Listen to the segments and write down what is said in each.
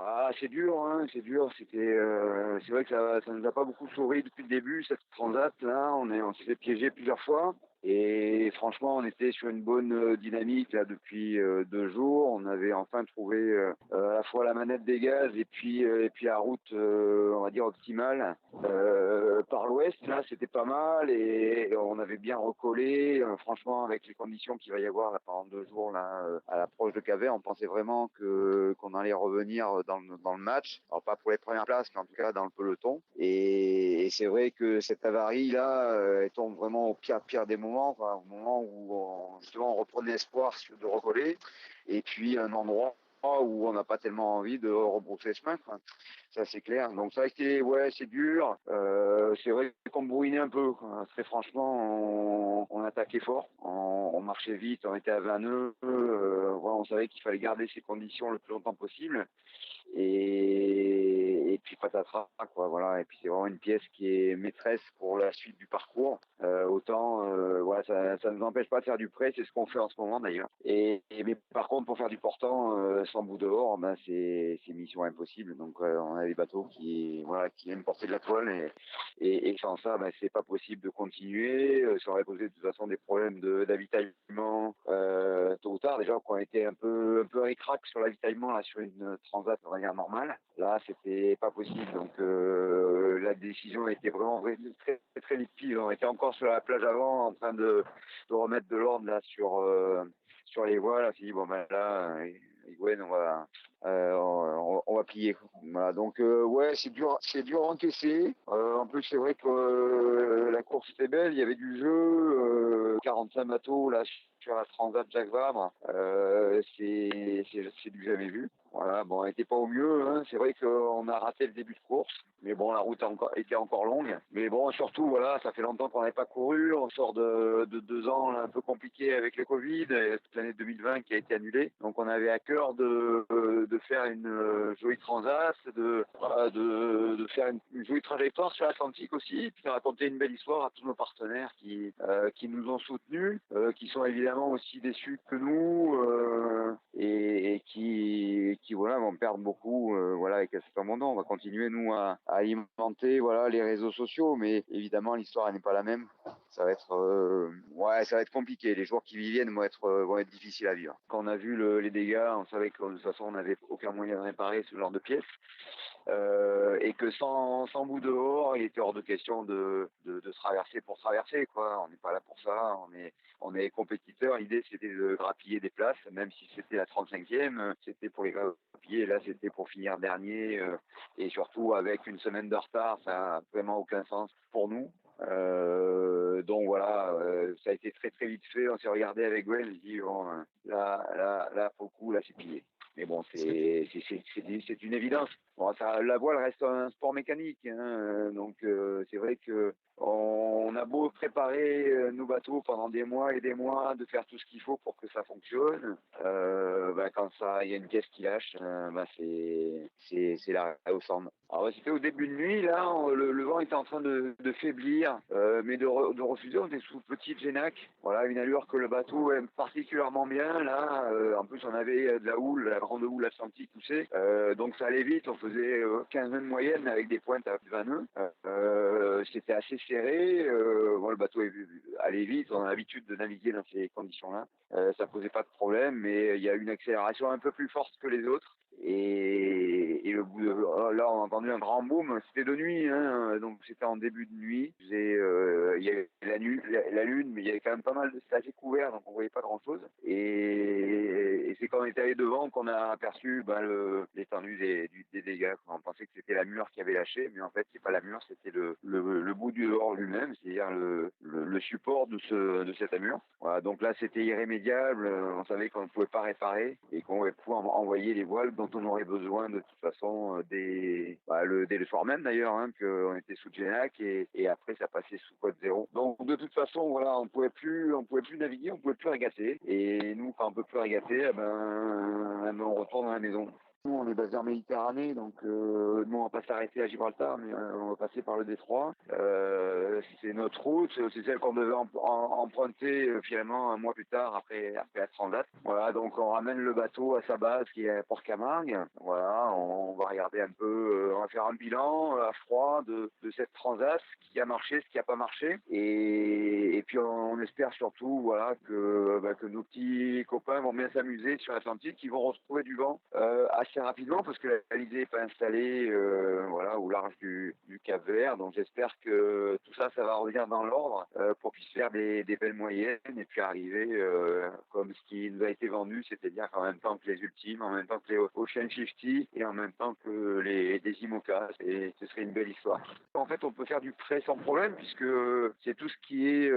Ah, c'est dur, hein, c'est dur. C'est vrai que ça nous a pas beaucoup souri depuis le début, cette transat là. On s'est fait piéger plusieurs fois. Et franchement, on était sur une bonne dynamique là depuis 2 jours. On avait enfin trouvé à la fois la manette des gaz et puis la route, on va dire optimale par l'ouest. Là, c'était pas mal et on avait bien recollé. Franchement, avec les conditions qu'il va y avoir là pendant 2 jours là à l'approche de Cavert, on pensait vraiment que qu'on allait revenir dans le match. Alors pas pour les premières places, mais en tout cas dans le peloton. Et c'est vrai que cette avarie là elle tombe vraiment au pire des moments, quoi, au moment où justement on reprenait espoir de recoller, et puis un endroit où on n'a pas tellement envie de rebrousser chemin, quoi. Ça c'est clair. Donc ça a été, ouais, c'est dur. C'est vrai qu'on bourrinait un peu, quoi. Très franchement, on attaquait fort, on marchait vite, on était à 20 nœuds. Voilà, on savait qu'il fallait garder ces conditions le plus longtemps possible. Et puis patatras, quoi, voilà. Et puis c'est vraiment une pièce qui est maîtresse pour la suite du parcours. Autant, voilà, ça ne nous empêche pas de faire du prêt, c'est ce qu'on fait en ce moment d'ailleurs. Mais par contre, pour faire du portant sans bout dehors, ben c'est mission impossible. Donc on a des bateaux qui aiment porter de la toile, et sans ça, ben c'est pas possible de continuer. Ça aurait posé de toute façon des problèmes d'avitaillement tôt ou tard. Déjà qu'on était un peu ric-rac sur l'avitaillement là sur une transat de manière normale. Là, c'était pas possible. Donc la décision a été vraiment très très limpide. On était encore sur la plage avant en train de remettre de l'ordre là sur les voiles. On s'est dit bon ben là, Gwen, on va plier. Voilà, donc ouais, c'est dur à encaisser. En plus, c'est vrai que la course était belle, il y avait du jeu, 45 bateaux là sur la Transat Jacques Vabre, c'est du jamais vu. Voilà, bon, on n'était pas au mieux, hein. C'est vrai qu'on a raté le début de course, mais bon, la route était encore longue. Mais bon, surtout, voilà, ça fait longtemps qu'on n'avait pas couru. On sort de 2 ans là, un peu compliqués avec le Covid, et toute l'année 2020 qui a été annulée. Donc, on avait à cœur de faire une jolie transat, de faire une jolie trajectoire sur l'Atlantique aussi, et puis de raconter une belle histoire à tous nos partenaires qui nous ont soutenus, qui sont évidemment aussi déçus que nous, et qui voilà vont perdre beaucoup, voilà, avec cet abandon. On va continuer nous à alimenter, voilà, les réseaux sociaux, mais évidemment l'histoire n'est pas la même. Ça va être ouais, ça va être compliqué. Les jours qui viennent vont être difficiles à vivre. Quand on a vu les dégâts, on savait que de toute façon on n'avait aucun moyen de réparer ce genre de pièces, et que sans bout dehors, il était hors de question de traverser pour traverser, quoi. On n'est pas là pour ça. On est compétiteurs. L'idée, c'était de grappiller des places, même si c'était la 35e, c'était pour les grappiller. Là, c'était pour finir dernier, et surtout avec une semaine de retard, ça n'a vraiment aucun sens pour nous. Donc voilà, ça a été très très vite fait. On s'est regardé avec Gwen, on s'est dit bon, là, pour le coup, là, c'est plié. Mais bon, c'est une évidence. Bon, la voile reste un sport mécanique, hein, donc c'est vrai que on a beau préparer nos bateaux pendant des mois et des mois, de faire tout ce qu'il faut pour que ça fonctionne. Quand il y a une pièce qui lâche, c'est l'arrêt au centre. Alors c'était au début de nuit, là, le vent était en train de faiblir, mais de refuser. On était sous petite génac, voilà, une allure que le bateau aime particulièrement bien. Là, en plus on avait de la houle, la grande houle atlantique poussée, donc ça allait vite. On faisait 15 nœuds de moyenne avec des pointes à plus de 20 nœuds. C'était assez serré. Bon, le bateau allait vite. On a l'habitude de naviguer dans ces conditions-là. Ça posait pas de problème, mais il y a une accélération un peu plus forte que les autres. Et le bout là, on a entendu un grand boom. C'était de nuit, hein, donc c'était en début de nuit. Il y avait la lune, mais il y avait quand même pas mal de stages couverts, donc on voyait pas grand-chose. Et c'est quand on est allé devant qu'on a aperçu l'étendue des dégâts. On pensait que c'était la mure qui avait lâché, mais en fait c'est pas la mure, c'était le bout du dehors lui-même, c'est-à-dire le support de cette amure. Voilà, donc là c'était irrémédiable. On savait qu'on ne pouvait pas réparer et qu'on pouvait envoyer les voiles dont on aurait besoin de toute façon dès le soir même d'ailleurs, hein, qu'on était sous Genac, et après ça passait sous Côte Zéro. Donc de toute façon voilà, on pouvait plus naviguer, on pouvait plus régater. Et nous, quand on peut plus régater, on retourne à la maison. Nous, on est basé en Méditerranée, donc nous, on va pas s'arrêter à Gibraltar, mais on va passer par le détroit. C'est notre route, c'est celle qu'on devait emprunter finalement un mois plus tard, après la transat. Voilà, donc on ramène le bateau à sa base qui est à Port Camargue. Voilà, on regarder un peu, on va faire un bilan à froid de cette transat, ce qui a marché, ce qui n'a pas marché. Et puis on espère surtout voilà, que nos petits copains vont bien s'amuser sur l'Atlantique, qu'ils vont retrouver du vent assez rapidement parce que l'Alizé n'est pas installée voilà, au large du Cap-Vert. Donc j'espère que tout ça, ça va revenir dans l'ordre pour puisse faire des belles moyennes et puis arriver comme ce qui nous a été vendu, c'est-à-dire en même temps que les Ultimes, en même temps que les Ocean 50 et en même temps que les IMOCA. Et ce serait une belle histoire. En fait, on peut faire du prêt sans problème puisque c'est tout ce qui est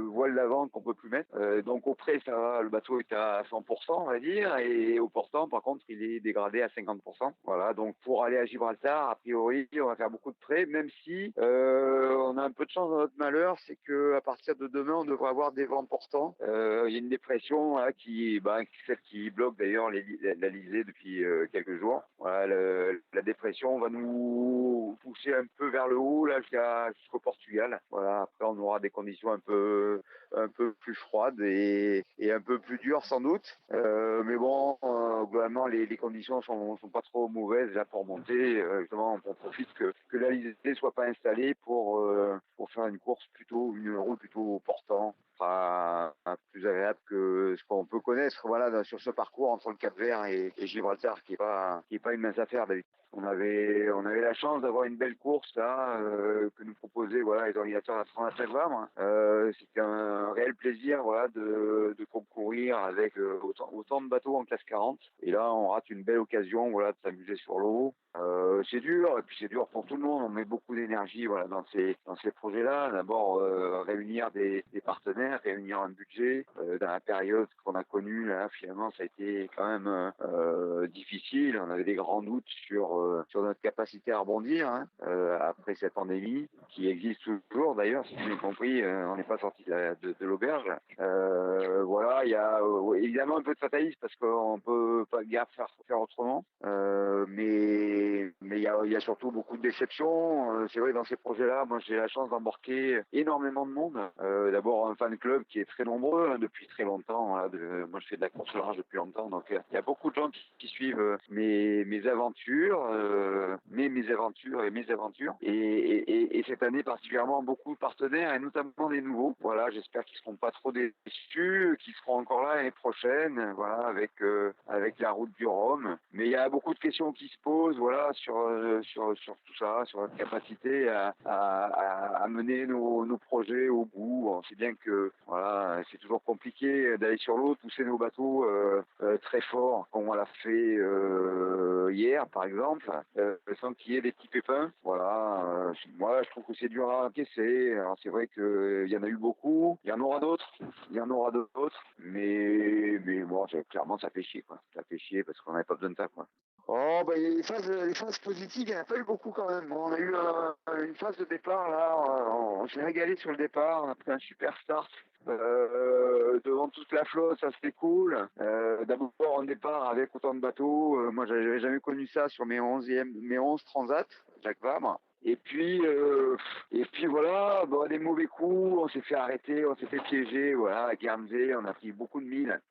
voile d'avant qu'on peut plus mettre. Donc au prêt, ça va, le bateau est à 100%, on va dire, et au portant, par contre, il est dégradé à 50%. Voilà, donc pour aller à Gibraltar, a priori, on va faire beaucoup de prêt, même si on a un peu de chance dans notre malheur, c'est que à partir de demain, on devrait avoir des vents portants. Il y a une dépression là, celle qui bloque d'ailleurs l'Alizé depuis quelques jours. Voilà, la dépression va nous pousser un peu vers le haut là jusqu'au Portugal. Voilà, après on aura des conditions un peu plus froides et un peu plus dures sans doute. Mais bon, globalement les conditions sont pas trop mauvaises là pour monter. Justement, on profite que l'Alizé soit pas installée pour faire une route plutôt portant. Plus agréable que ce qu'on peut connaître voilà sur ce parcours entre le Cap-Vert et Gibraltar qui est pas une mince affaire d'habitude. On avait la chance d'avoir une belle course là que nous proposaient voilà les organisateurs de la Transat Jacques Vabre. C'était un réel plaisir voilà de concourir avec autant de bateaux en classe 40 et là on rate une belle occasion voilà de s'amuser sur l'eau. C'est dur et puis c'est dur pour tout le monde. On met beaucoup d'énergie voilà dans ces projets-là. D'abord réunir des partenaires, réunir un budget. Dans la période qu'on a connue là, finalement, ça a été quand même difficile. On avait des grands doutes sur notre capacité à rebondir après cette pandémie qui existe toujours. D'ailleurs, si vous avez compris, on n'est pas sorti de l'auberge. Voilà, il y a évidemment un peu de fatalisme parce qu'on peut pas guère faire autrement. Mais il y a surtout beaucoup de déceptions. C'est vrai dans ces projets-là, moi j'ai la chance d'embarquer énormément de monde. D'abord un fan club qui est très nombreux depuis très longtemps. Voilà, moi je fais de la course au large depuis longtemps, donc il y a beaucoup de gens qui suivent mes aventures, mes aventures et mes aventures. Et cette année particulièrement beaucoup de partenaires et notamment des nouveaux. Voilà, j'espère qu'ils seront pas trop déçus, qu'ils seront encore là l'année prochaine. Voilà, avec la route du Rhum. Mais il y a beaucoup de questions qui se posent, voilà, sur tout ça, sur notre capacité à mener nos projets au bout. On sait bien que voilà, c'est toujours compliqué d'aller sur l'eau, pousser nos bateaux très fort, comme on l'a fait hier, par exemple, sans qu'il y ait des petits pépins. Voilà, moi je trouve que c'est dur à encaisser. Alors c'est vrai qu'il y en a eu beaucoup, il y en aura d'autres, mais bon, clairement ça fait chier, quoi. Ça fait chier parce qu'on n'avait pas besoin de ça, quoi. Oh, bah, les phases positives, il n'y en a pas eu beaucoup quand même. On a eu une phase de départ, là, on s'est régalé sur le départ, on a pris un super start. Devant toute la flotte, ça c'était cool. D'abord en départ avec autant de bateaux, moi j'avais jamais connu ça sur mes 11 transats, Jacques Vabre. Et puis voilà, bon, des mauvais coups, on s'est fait arrêter, on s'est fait piéger, voilà, à Guernsey, on a pris beaucoup de milles,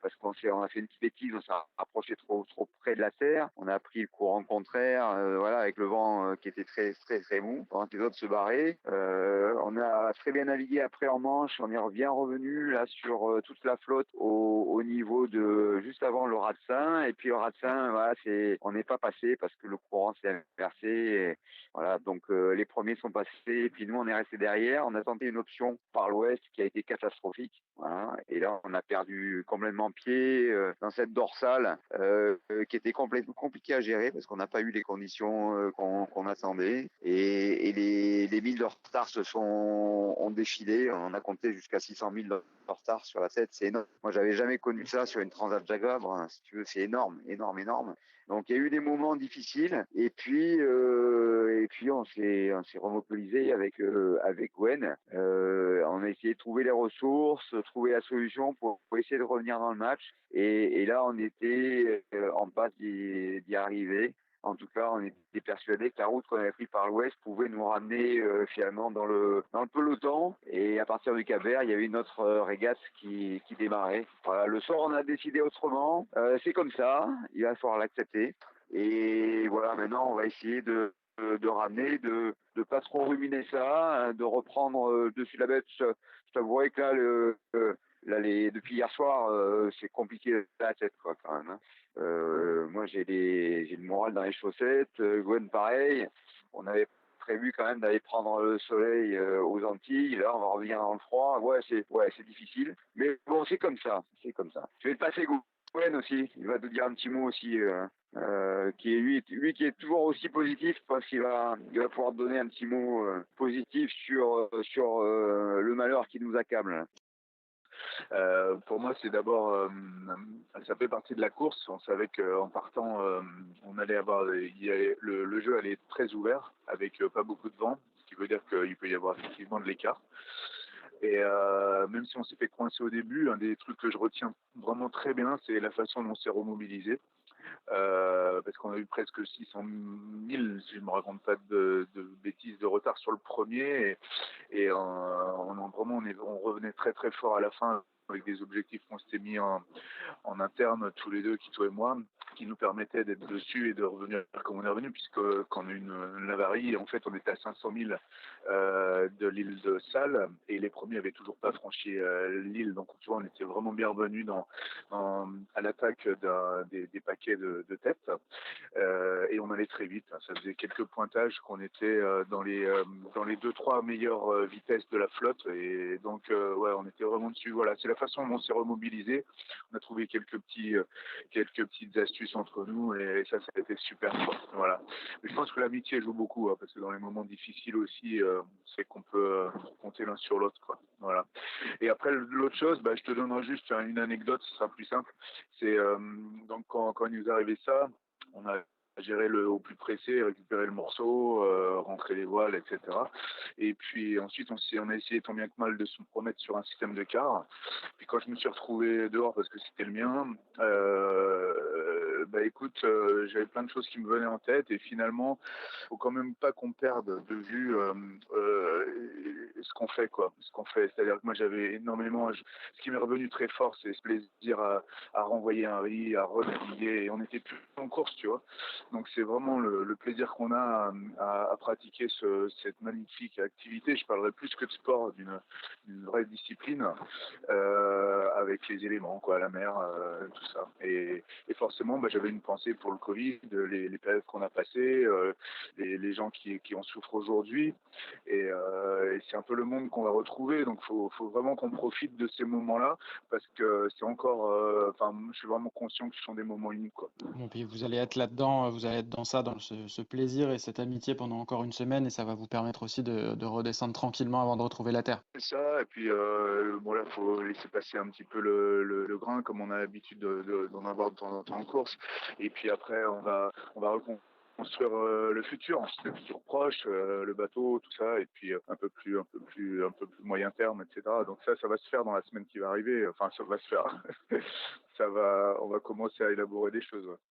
parce qu'on a fait une petite bêtise, on s'est rapproché trop près de la terre, on a pris le courant contraire, voilà, avec le vent qui était très très très mou, pendant que les autres se barraient. On a très bien navigué après en Manche, on est bien revenu là sur toute la flotte au niveau de juste avant le Ratsin, et puis le Ratsin, voilà, on n'est pas passé parce que le courant s'est inversé. Voilà, donc les premiers sont passés, et puis nous on est resté derrière. On a tenté une option par l'ouest qui a été catastrophique. Voilà, et là on a perdu complètement pied dans cette dorsale qui était complètement compliquée à gérer parce qu'on n'a pas eu les conditions qu'on attendait. Et les milles de retard ont défilé. On a compté jusqu'à 600 000 de retard sur la tête. C'est énorme. Moi j'avais jamais connu ça sur une Transat Jacques Vabre. Hein, si tu veux, c'est énorme. Donc il y a eu des moments difficiles et puis on s'est remobilisé avec Gwen. On a essayé de trouver les ressources, trouver la solution pour essayer de revenir dans le match. Et là on était en passe d'y arriver. En tout cas, on était persuadé que la route qu'on avait prise par l'ouest pouvait nous ramener finalement dans le peloton. Et à partir du Cap-Vert, il y avait une autre régate qui démarrait. Voilà, le soir, on a décidé autrement. C'est comme ça, il va falloir l'accepter. Et maintenant, on va essayer de ramener, de pas trop ruminer ça, hein, de reprendre dessus la bête. Je t'avouerai que là, depuis hier soir, c'est compliqué la tête, quoi, quand même, hein. Moi, j'ai le moral dans les chaussettes. Gwen, pareil. On avait prévu quand même d'aller prendre le soleil aux Antilles. Là, on va revenir dans le froid. Ouais, c'est difficile. Mais bon, c'est comme ça. C'est comme ça. Je vais te passer Gwen aussi. Il va te dire un petit mot aussi. Qui est lui qui est toujours aussi positif parce qu'il va pouvoir te donner un petit mot positif sur le malheur qui nous accable. Pour moi, c'est d'abord, ça fait partie de la course. On savait qu'en partant, on allait avoir, le jeu allait être très ouvert, avec pas beaucoup de vent, ce qui veut dire qu'il peut y avoir effectivement de l'écart. Et même si on s'est fait coincer au début, un des trucs que je retiens vraiment très bien, c'est la façon dont on s'est remobilisé. Parce qu'on a eu presque 600 000, si je ne me raconte pas de bêtises, de retard sur le premier. Et on revenait très très fort à la fin avec des objectifs qu'on s'était mis en interne, tous les deux, Kito et moi, qui nous permettaient d'être dessus et de revenir comme on est revenu, puisque quand on a eu une avarie, en fait, on était à 500 000 de l'île de Salles, et les premiers avaient toujours pas franchi l'île. Donc, tu vois, on était vraiment bien revenus à l'attaque des paquets de tête. Et on allait très vite. Ça faisait quelques pointages qu'on était dans les 2-3 meilleures vitesses de la flotte. Et donc, ouais, on était vraiment dessus. Voilà, c'est la façon dont on s'est remobilisé. On a trouvé quelques petites astuces entre nous et ça a été super. Voilà. Mais je pense que l'amitié joue beaucoup, hein, parce que dans les moments difficiles aussi, c'est qu'on peut compter l'un sur l'autre, quoi. Voilà. Et après, l'autre chose, je te donnerai juste une anecdote, ce sera plus simple. C'est donc quand il nous est arrivé ça, on a géré le au plus pressé, récupérer le morceau, rentrer les voiles, etc. Et puis ensuite, on a essayé tant bien que mal de se remettre sur un système de car. Puis quand je me suis retrouvé dehors parce que c'était le mien, écoute, j'avais plein de choses qui me venaient en tête et finalement, faut quand même pas qu'on perde de vue ce qu'on fait, quoi. Ce qu'on fait. C'est-à-dire que moi, j'avais énormément. Ce qui m'est revenu très fort, c'est ce plaisir à renvoyer un riz, à renaviguer. Et on n'était plus en course, tu vois. Donc c'est vraiment le plaisir qu'on a à pratiquer cette magnifique activité. Je parlerais plus que de sport, d'une vraie discipline avec les éléments, quoi, la mer, tout ça. Et forcément, j'avais une pensée pour le Covid, les périodes qu'on a passées, les gens qui en souffrent aujourd'hui. Et c'est un peu le monde qu'on va retrouver. Donc faut vraiment qu'on profite de ces moments-là parce que c'est encore. Je suis vraiment conscient que ce sont des moments uniques, quoi. Bon, puis vous allez être là-dedans, vous allez être dans ça, dans ce plaisir et cette amitié pendant encore une semaine et ça va vous permettre aussi de redescendre tranquillement avant de retrouver la terre. C'est ça, et puis bon là, faut laisser passer un petit peu le grain comme on a l'habitude d'en avoir de temps en temps en course. Et puis après, on va reconstruire le futur, le futur proche, le bateau, tout ça, et puis un peu plus moyen terme, etc. Donc ça va se faire dans la semaine qui va arriver. Enfin, ça va se faire. On va commencer à élaborer des choses. Ouais.